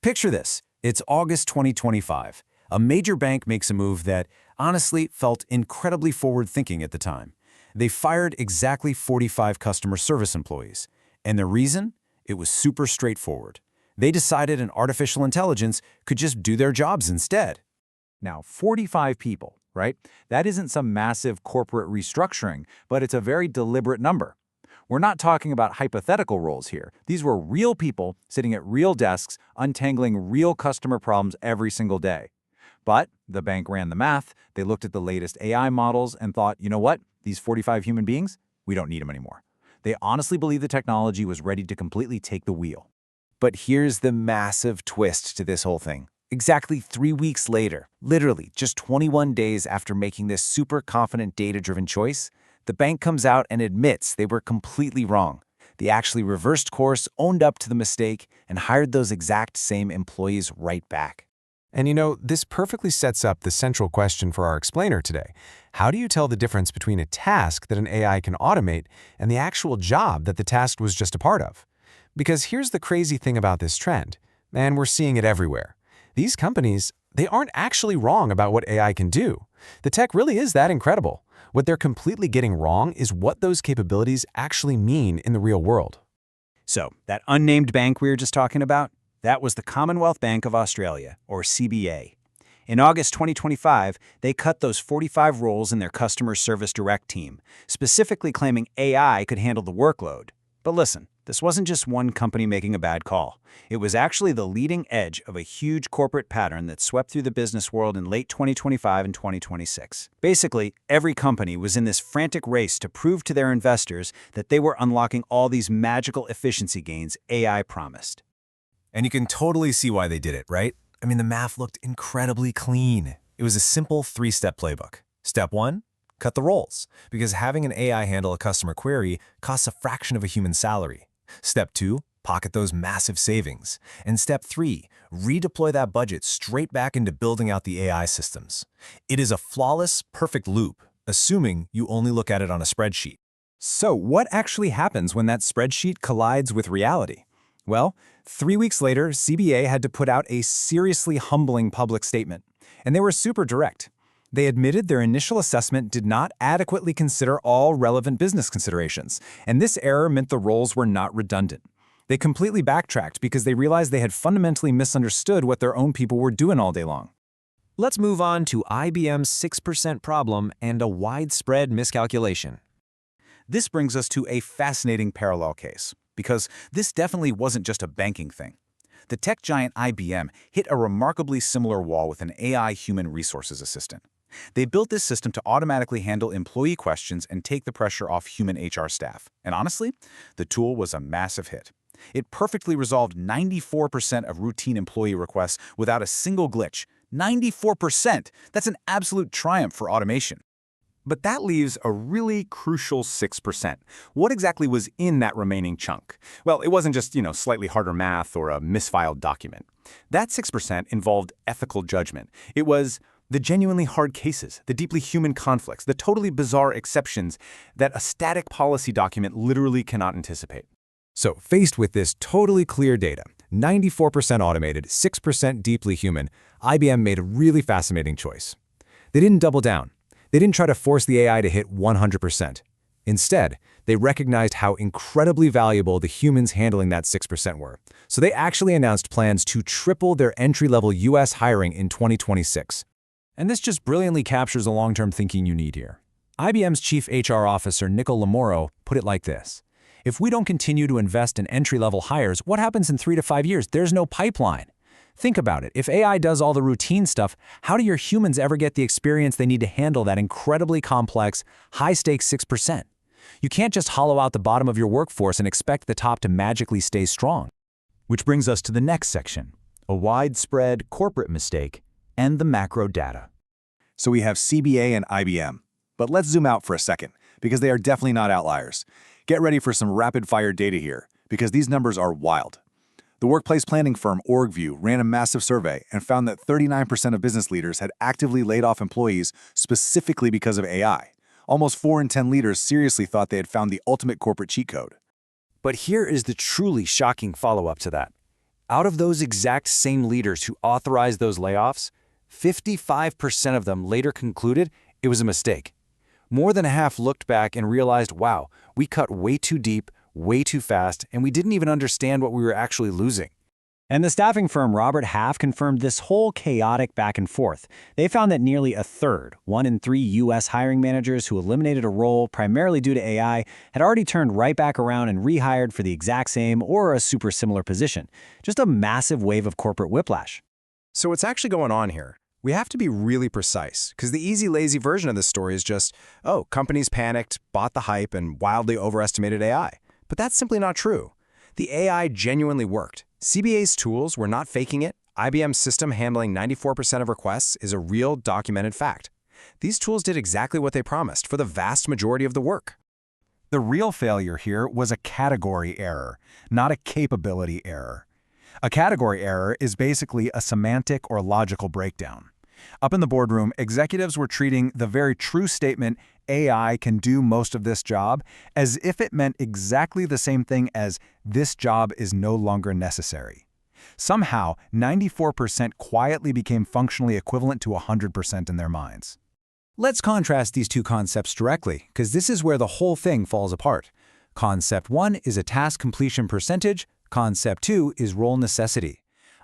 Picture this. It's August 2025. A major bank makes a move that, honestly, felt incredibly forward-thinking at the time. They fired exactly 45 customer service employees. And the reason? It was super straightforward. They decided an artificial intelligence could just do their jobs instead. Now, 45 people, right? That isn't some massive corporate restructuring, but it's a very deliberate number. We're not talking about hypothetical roles here. These were real people sitting at real desks, untangling real customer problems every single day. But the bank ran the math, they looked at the latest AI models and thought, you know what? These 45 human beings, we don't need them anymore. They honestly believed the technology was ready to completely take the wheel. But here's the massive twist to this whole thing. Exactly 3 weeks later, literally just 21 days after making this super confident data-driven choice, the bank comes out and admits they were completely wrong. They actually reversed course, owned up to the mistake, and hired those exact same employees right back. And you know, this perfectly sets up the central question for our explainer today. How do you tell the difference between a task that an AI can automate and the actual job that the task was just a part of? Because here's the crazy thing about this trend, and we're seeing it everywhere. These companies, they aren't actually wrong about what AI can do. The tech really is that incredible. What they're completely getting wrong is what those capabilities actually mean in the real world. So, that unnamed bank we were just talking about, that was the Commonwealth Bank of Australia, or CBA. In August 2025, they cut those 45 roles in their customer service direct team, specifically claiming AI could handle the workload. But listen, this wasn't just one company making a bad call. It was actually the leading edge of a huge corporate pattern that swept through the business world in late 2025 and 2026. Basically, every company was in this frantic race to prove to their investors that they were unlocking all these magical efficiency gains AI promised. And you can totally see why they did it, right? I mean, the math looked incredibly clean. It was a simple 3-step playbook. Step 1, cut the roles, because having an AI handle a customer query costs a fraction of a human salary. Step 2, pocket those massive savings. And Step 3, redeploy that budget straight back into building out the AI systems. It is a flawless, perfect loop, assuming you only look at it on a spreadsheet. So what actually happens when that spreadsheet collides with reality? Well, 3 weeks later, CBA had to put out a seriously humbling public statement. And they were super direct. They admitted their initial assessment did not adequately consider all relevant business considerations, and this error meant the roles were not redundant. They completely backtracked because they realized they had fundamentally misunderstood what their own people were doing all day long. Let's move on to IBM's 6% problem and a widespread miscalculation. This brings us to a fascinating parallel case, because this definitely wasn't just a banking thing. The tech giant IBM hit a remarkably similar wall with an AI human resources assistant. They built this system to automatically handle employee questions and take the pressure off human HR staff. And honestly, the tool was a massive hit. It perfectly resolved 94% of routine employee requests without a single glitch. 94%! That's an absolute triumph for automation. But that leaves a really crucial 6%. What exactly was in that remaining chunk? Well, it wasn't just, slightly harder math or a misfiled document. That 6% involved ethical judgment. It was the genuinely hard cases, the deeply human conflicts, the totally bizarre exceptions that a static policy document literally cannot anticipate. So, faced with this totally clear data, 94% automated, 6% deeply human, IBM made a really fascinating choice. They didn't double down. They didn't try to force the AI to hit 100%. Instead, they recognized how incredibly valuable the humans handling that 6% were. So they actually announced plans to triple their entry-level US hiring in 2026. And this just brilliantly captures the long-term thinking you need here. IBM's chief HR officer, Nicole Lamoro, put it like this. If we don't continue to invest in entry-level hires, what happens in 3 to 5 years? There's no pipeline. Think about it. If AI does all the routine stuff, how do your humans ever get the experience they need to handle that incredibly complex, high-stakes 6%? You can't just hollow out the bottom of your workforce and expect the top to magically stay strong. Which brings us to the next section, a widespread corporate mistake and the macro data. So we have CBA and IBM. But let's zoom out for a second, because they are definitely not outliers. Get ready for some rapid-fire data here, because these numbers are wild. The workplace planning firm OrgView ran a massive survey and found that 39% of business leaders had actively laid off employees specifically because of AI. Almost 4 in 10 leaders seriously thought they had found the ultimate corporate cheat code. But here is the truly shocking follow-up to that. Out of those exact same leaders who authorized those layoffs, 55% of them later concluded it was a mistake. More than half looked back and realized, wow, we cut way too deep, way too fast, and we didn't even understand what we were actually losing. And the staffing firm Robert Half confirmed this whole chaotic back and forth. They found that nearly a third, 1 in 3 U.S. hiring managers who eliminated a role primarily due to AI, had already turned right back around and rehired for the exact same or a super similar position. Just a massive wave of corporate whiplash. So what's actually going on here? We have to be really precise, because the easy, lazy version of this story is just, oh, companies panicked, bought the hype, and wildly overestimated AI. But that's simply not true. The AI genuinely worked. CBA's tools were not faking it. IBM's system handling 94% of requests is a real documented fact. These tools did exactly what they promised for the vast majority of the work. The real failure here was a category error, not a capability error. A category error is basically a semantic or logical breakdown. Up in the boardroom, executives were treating the very true statement, AI can do most of this job, as if it meant exactly the same thing as this job is no longer necessary. Somehow, 94% quietly became functionally equivalent to 100% in their minds. Let's contrast these two concepts directly, because this is where the whole thing falls apart. Concept 1 is a task completion percentage. Concept 2 is role necessity.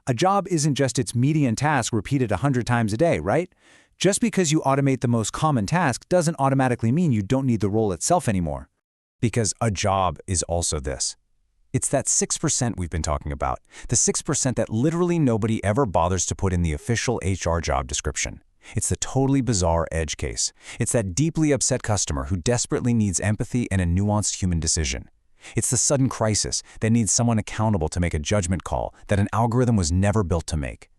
A job isn't just its median task repeated 100 times a day, right? Just because you automate the most common task doesn't automatically mean you don't need the role itself anymore. Because a job is also this. It's that 6% we've been talking about, the 6% that literally nobody ever bothers to put in the official HR job description. It's the totally bizarre edge case. It's that deeply upset customer who desperately needs empathy and a nuanced human decision. It's the sudden crisis that needs someone accountable to make a judgment call that an algorithm was never built to make.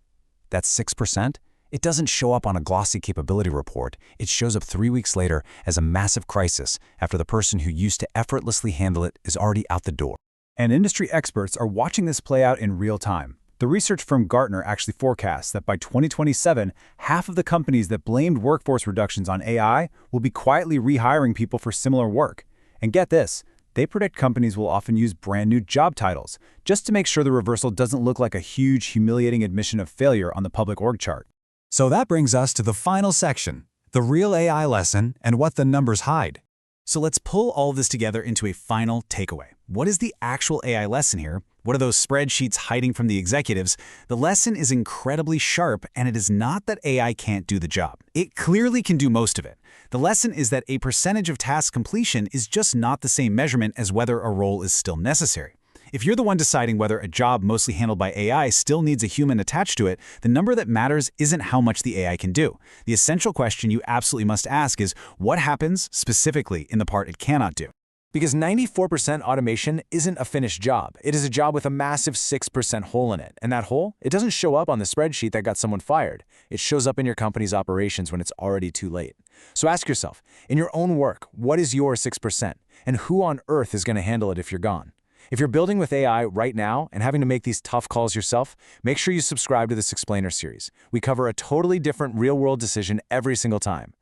That 6%, it doesn't show up on a glossy capability report. It shows up 3 weeks later as a massive crisis after the person who used to effortlessly handle it is already out the door. And industry experts are watching this play out in real time. The research from Gartner actually forecasts that by 2027, half of the companies that blamed workforce reductions on AI will be quietly rehiring people for similar work. And get this, they predict companies will often use brand new job titles, just to make sure the reversal doesn't look like a huge, humiliating admission of failure on the public org chart. So that brings us to the final section, the real AI lesson and what the numbers hide. So let's pull all of this together into a final takeaway. What is the actual AI lesson here? What are those spreadsheets hiding from the executives? The lesson is incredibly sharp, and it is not that AI can't do the job. It clearly can do most of it. The lesson is that a percentage of task completion is just not the same measurement as whether a role is still necessary. If you're the one deciding whether a job mostly handled by AI still needs a human attached to it, the number that matters isn't how much the AI can do. The essential question you absolutely must ask is, what happens specifically in the part it cannot do? Because 94% automation isn't a finished job. It is a job with a massive 6% hole in it. And that hole, it doesn't show up on the spreadsheet that got someone fired. It shows up in your company's operations when it's already too late. So ask yourself, in your own work, what is your 6%? And who on earth is going to handle it if you're gone? If you're building with AI right now and having to make these tough calls yourself, make sure you subscribe to this Explainer series. We cover a totally different real-world decision every single time.